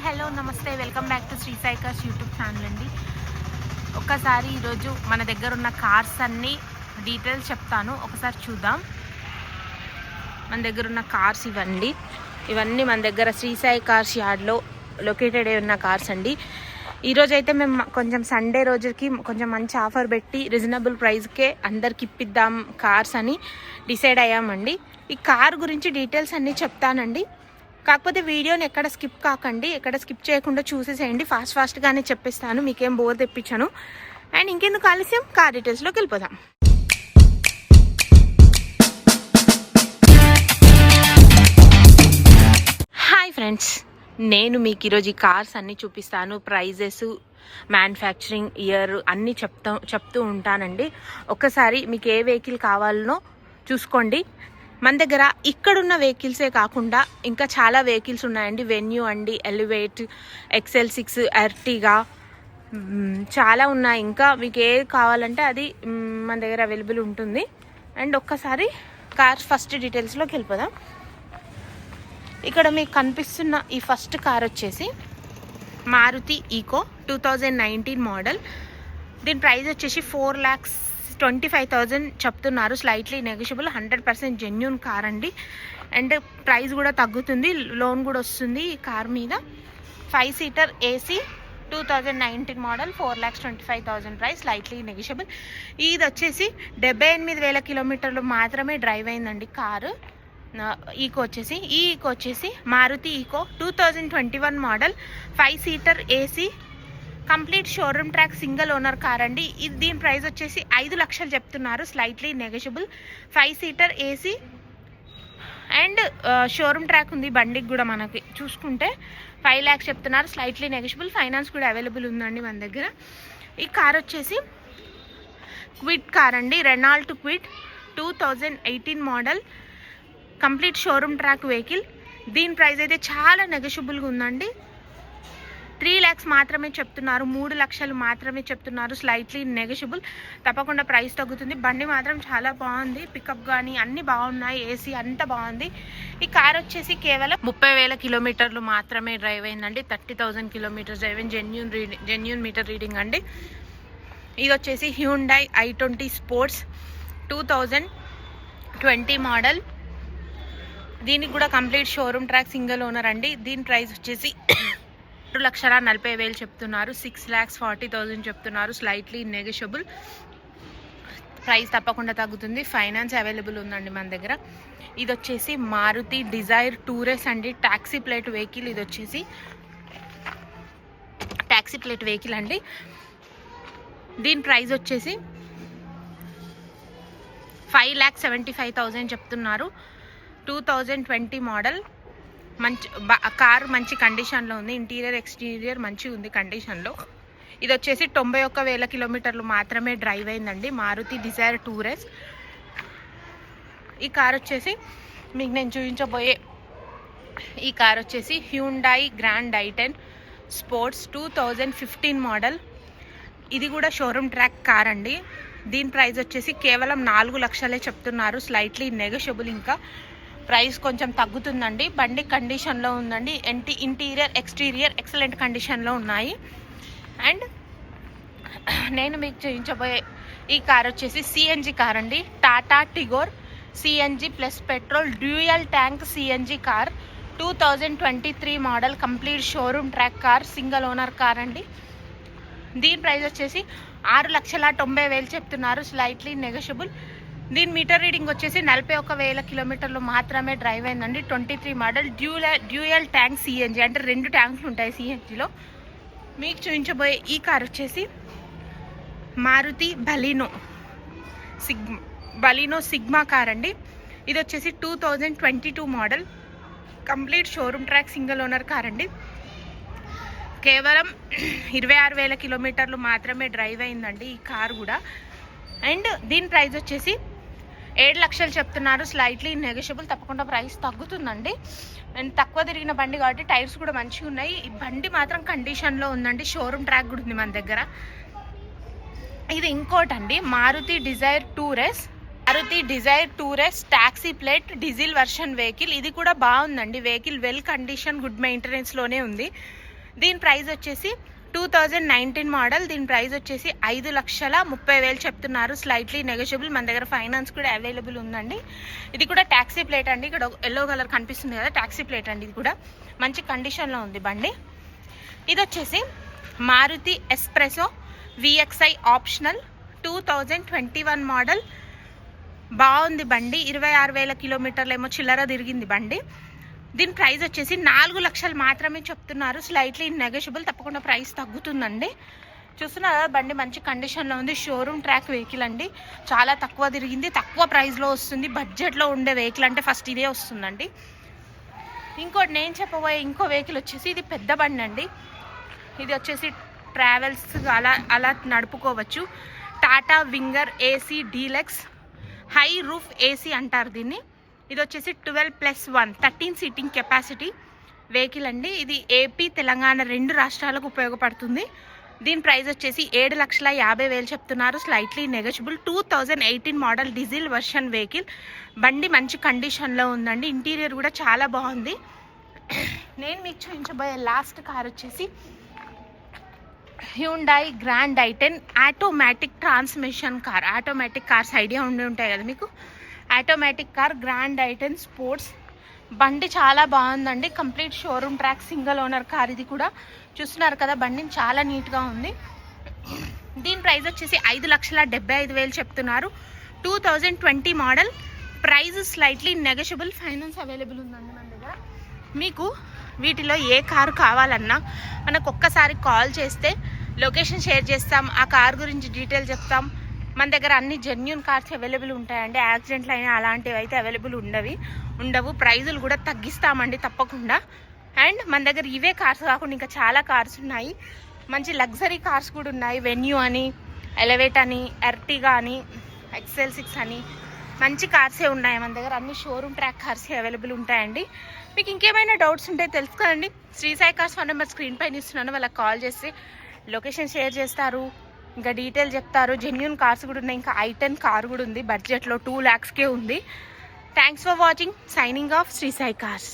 Hello నమస్తే, welcome back to Sri Sai cars YouTube channel అండి. ఒక్కసారి ఈరోజు మన దగ్గర ఉన్న కార్స్ అన్నీ డీటెయిల్స్ చెప్తాను, ఒకసారి చూద్దాం. మన దగ్గర ఉన్న కార్స్ ఇవన్నీ మన దగ్గర శ్రీ సాయి కార్స్ యార్డ్లో లొకేటెడ్ అయి ఉన్న కార్స్ అండి. ఈరోజు అయితే మేము కొంచెం సండే రోజుకి కొంచెం మంచి ఆఫర్ పెట్టి రీజనబుల్ ప్రైస్కే అందరికి ఇప్పిద్దాం కార్స్ అని డిసైడ్ అయ్యామండి. ఈ కార్ గురించి డీటెయిల్స్ అన్నీ చెప్తానండి. కాకపోతే వీడియోని ఎక్కడ స్కిప్ కాకండి, ఎక్కడ స్కిప్ చేయకుండా చూసేసేయండి. ఫాస్ట్గానే చెప్పిస్తాను, మీకేం బోర్ తెప్పించాను. అండ్ ఇంకెందుకు ఆలస్యం, కార్ డీటెయిల్స్లోకి వెళ్ళిపోదాం. హాయ్ ఫ్రెండ్స్, నేను మీకు ఈరోజు ఈ కార్స్ అన్నీ చూపిస్తాను. ప్రైజెస్, మ్యానుఫ్యాక్చరింగ్ ఇయర్ అన్నీ చెప్తూ ఉంటానండి. ఒక్కసారి మీకు ఏ వెహికల్ కావాలనో చూసుకోండి. మన దగ్గర ఇక్కడున్న వెహికల్సే కాకుండా ఇంకా చాలా వెహికల్స్ ఉన్నాయండి. వెన్యూ అండి, ఎలివేట్, XL6, ఎర్టిగా చాలా ఉన్నాయి. ఇంకా మీకు ఏ కావాలంటే అది మన దగ్గర అవైలబుల్ ఉంటుంది. అండ్ ఒక్కసారి కార్ ఫస్ట్ డీటెయిల్స్లోకి వెళ్ళిపోదాం. ఇక్కడ మీకు కనిపిస్తున్న ఈ ఫస్ట్ కార్ వచ్చేసి మారుతి ఈకో 2019 మోడల్. దీని ప్రైస్ వచ్చేసి 4,25,000 చెప్తున్నారు. స్లైట్లీ నెగోషియబుల్, 100% జెన్యూన్ కార్ అండి. అండ్ ప్రైస్ కూడా తగ్గుతుంది, లోన్ కూడా వస్తుంది ఈ కార్ మీద. 5 seater AC 2019 model, 4,25,000 price, slightly negotiable. ఇది వచ్చేసి 78,000 కిలోమీటర్లు మాత్రమే డ్రైవ్ అయిందండి కారు. ఈకో వచ్చేసి Maruti Eeco 2021 model, 5 seater AC, complete showroom track, single owner car అండి. ఇది దీని ప్రైస్ వచ్చేసి 5 లక్షలు చెప్తున్నారు, slightly negotiable. 5 seater AC and showroom track ఉంది బండికి కూడా. మనకి చూసుకుంటే 5 lakhs చెప్తున్నారు, స్లైట్లీ నెగోషియబుల్. ఫైనాన్స్ కూడా అవైలబుల్ ఉందండి మన దగ్గర. ఈ కార్ వచ్చేసి క్విడ్ కార్ అండి, Renault Kwid 2018 model, complete showroom track vehicle. దీని ప్రైస్ అయితే చాలా నెగోషియబుల్గా ఉందండి. 3 lakhs మాత్రమే చెప్తున్నారు, 3 లక్షలు మాత్రమే చెప్తున్నారు, స్లైట్లీ నెగోషియబుల్. తప్పకుండా ప్రైస్ తగ్గుతుంది. బండి మాత్రం చాలా బాగుంది, పికప్ కానీ అన్నీ బాగున్నాయి, AC అంతా బాగుంది. ఈ కార్ వచ్చేసి కేవలం 30,000 కిలోమీటర్లు మాత్రమే డ్రైవ్ అయిందండి. 30,000 కిలోమీటర్స్ డ్రైవ్ అయింది, జెన్యూన్ మీటర్ రీడింగ్ అండి. ఇది వచ్చేసి హ్యూండై i20 స్పోర్ట్స్ 2020 మోడల్. దీనికి కూడా complete showroom track, single owner అండి. దీని ప్రైస్ వచ్చేసి 2,40,000 చెప్తున్నారు, 6,40,000 చెప్తున్నారు, స్లైట్లీ నెగోషియబుల్. ప్రైస్ తప్పకుండా తగ్గుతుంది, ఫైనాన్స్ అవైలబుల్ ఉందండి మన దగ్గర. ఇది వచ్చేసి మారుతి డిజైర్ టూరెస్ అండి, టాక్సీ ప్లేట్ వెహికల్. ఇది వచ్చేసి టాక్సీ ప్లేట్ వెహికల్ అండి. దీని ప్రైస్ వచ్చేసి 5,75,000 చెప్తున్నారు, 2020 మోడల్. కార్ మంచి కండిషన్లో ఉంది, ఇంటీరియర్ ఎక్స్టీరియర్ మంచిగా ఉంది కండిషన్లో. ఇది వచ్చేసి 91,000 కిలోమీటర్లు మాత్రమే డ్రైవ్ అయిందండి, మారుతి డిజైర్ టూరెస్. ఈ కార్ వచ్చేసి మీకు నేను చూపించబోయే ఈ కార్ వచ్చేసి Hyundai grand i10 sports 2015 model. ఇది కూడా షోరూమ్ ట్రాక్ కార్ అండి. దీని ప్రైస్ వచ్చేసి కేవలం 4 లక్షలే చెప్తున్నారు, స్లైట్లీ నెగోషియబుల్. ఇంకా ప్రైస్ కొంచెం తగ్గుతుందండి. బండి కండిషన్లో ఉందండి, ఇంటీరియర్ ఎక్స్టీరియర్ ఎక్సలెంట్ కండిషన్లో ఉన్నాయి. అండ్ నేను మీకు చూపించబోయే ఈ కార్ వచ్చేసి CNG కార్ అండి, Tata Tigor CNG plus petrol dual tank CNG car 2023 model, complete showroom track car, single owner car అండి. దీని ప్రైస్ వచ్చేసి 6,90,000 చెప్తున్నారు, స్లైట్లీ నెగోషియబుల్. దీని మీటర్ రీడింగ్ వచ్చేసి 41,000 కిలోమీటర్లు మాత్రమే డ్రైవ్ అయిందండి. 23 మోడల్, డ్యూయల్ ట్యాంక్ CNG, అంటే 2 ట్యాంక్లు ఉంటాయి CNGలో. మీకు చూపించబోయే ఈ కార్ వచ్చేసి మారుతి బలినో సిగ్మా కార్ అండి. ఇది వచ్చేసి 2022 model, complete showroom track, single owner car అండి. కేవలం 26,000 కిలోమీటర్లు మాత్రమే డ్రైవ్ అయిందండి ఈ కార్ కూడా. అండ్ దీని ప్రైస్ వచ్చేసి 7 లక్షలు చెప్తున్నారు, స్లైట్లీ నెగోషియబుల్. తప్పకుండా ప్రైస్ తగ్గుతుందండి. అండ్ తక్కువ తిరిగిన బండి కాబట్టి టైర్స్ కూడా మంచిగా ఉన్నాయి. ఈ బండి మాత్రం కండిషన్లో ఉందండి, షోరూమ్ ట్రాక్ కూడా ఉంది మన దగ్గర. ఇది ఇంకోటండి, Maruti Dzire tour S taxi plate diesel version vehicle. ఇది కూడా బాగుందండి వెహికల్, వెల్ కండిషన్, గుడ్ మెయింటెనెన్స్లోనే ఉంది. దీని ప్రైస్ వచ్చేసి 2019 మోడల్. దీని ప్రైస్ వచ్చేసి 5,30,000 చెప్తున్నారు. Slightly negotiable. మన దగ్గర ఫైనాన్స్ కూడా అవైలబుల్ ఉందండి. ఇది కూడా ట్యాక్సీ ప్లేట్ అండి. ఇక్కడ ఎల్లో కలర్ కనిపిస్తుంది కదా, ట్యాక్సీ ప్లేట్ అండి. ఇది కూడా మంచి కండిషన్లో ఉంది బండి. ఇది వచ్చేసి Maruti S-Presso VXI optional 2021 model. బాగుంది బండి. 26,000 కిలోమీటర్లు ఏమో చిల్లర తిరిగింది బండి. దీని ప్రైస్ వచ్చేసి 4 లక్షలు మాత్రమే చెప్తున్నారు. Slightly negotiable. తప్పకుండా ప్రైస్ తగ్గుతుందండి. చూస్తున్నారు కదా, బండి మంచి కండిషన్లో ఉంది. షోరూమ్ ట్రాక్ వెహికల్ అండి. చాలా తక్కువ తిరిగింది, తక్కువ ప్రైస్లో వస్తుంది. బడ్జెట్లో ఉండే వెహికల్ అంటే ఫస్ట్ ఇదే వస్తుందండి. ఇంకోటి నేను చెప్పబోయే ఇంకో వెహికల్ వచ్చేసి ఇది పెద్ద బండి అండి. ఇది వచ్చేసి ట్రావెల్స్ అలా నడుపుకోవచ్చు. Tata Winger AC deluxe high roof AC అంటారు దీన్ని. ఇది వచ్చేసి 12+1 13 సీటింగ్ కెపాసిటీ వెహికల్ అండి. ఇది AP తెలంగాణ 2 రాష్ట్రాలకు ఉపయోగపడుతుంది. దీని ప్రైస్ వచ్చేసి 7,50,000 చెప్తున్నారు. Slightly negotiable. 2018 model diesel version vehicle. బండి మంచి కండిషన్లో ఉందండి. ఇంటీరియర్ కూడా చాలా బాగుంది. నేను మీకు చూపించబోయే లాస్ట్ కార్ వచ్చేసి Hyundai grand i10 automatic transmission car. Automatic cars idea ఉండి ఉంటాయి కదా మీకు. Automatic car grand i10 sports. బండి చాలా బాగుందండి. Complete showroom track single owner car. ఇది కూడా చూస్తున్నారు కదా, బండి చాలా నీట్గా ఉంది. దీని ప్రైస్ వచ్చేసి 5,75,000 చెప్తున్నారు. 2020 model. Price slightly negotiable. Finance available ఉందండి మన దగ్గర. మీకు వీటిలో ఏ కారు కావాలన్నా మనకు ఒక్కసారి కాల్ చేస్తే లొకేషన్ షేర్ చేస్తాం. ఆ కార్ గురించి డీటెయిల్ చెప్తాం. మన దగ్గర అన్ని జెన్యూన్ కార్స్ అవైలబుల్ ఉంటాయండి. యాక్సిడెంట్లు అయినా అలాంటివి అయితే అవైలబుల్ ఉండవు. ప్రైజులు కూడా తగ్గిస్తామండి తప్పకుండా. అండ్ మన దగ్గర ఇవే కార్స్ కాకుండా ఇంకా చాలా కార్స్ ఉన్నాయి. మంచి లగ్జరీ కార్స్ కూడా ఉన్నాయి. వెన్యూ అని, ఎలివేట్ అని, ఎర్టిగా అని, XL6 అని మంచి కార్సే ఉన్నాయి మన దగ్గర. అన్ని షోరూమ్ ట్రాక్ కార్సే అవైలబుల్ ఉంటాయండి. మీకు ఇంకేమైనా డౌట్స్ ఉంటే తెలుసుకోండి. Sri Sai cars phone number screen పైన ఇస్తున్నాను. వాళ్ళకి కాల్ చేసి లొకేషన్ షేర్ చేస్తారు, ఇంకా డీటెయిల్ చెప్తారు. జెన్యూన్ కార్స్ కూడా ఉన్నాయి. ఇంకా i10 కార్ కూడా ఉంది. బడ్జెట్లో 2 lakhsకే ఉంది. Thanks for watching. Signing off Sri Sai cars.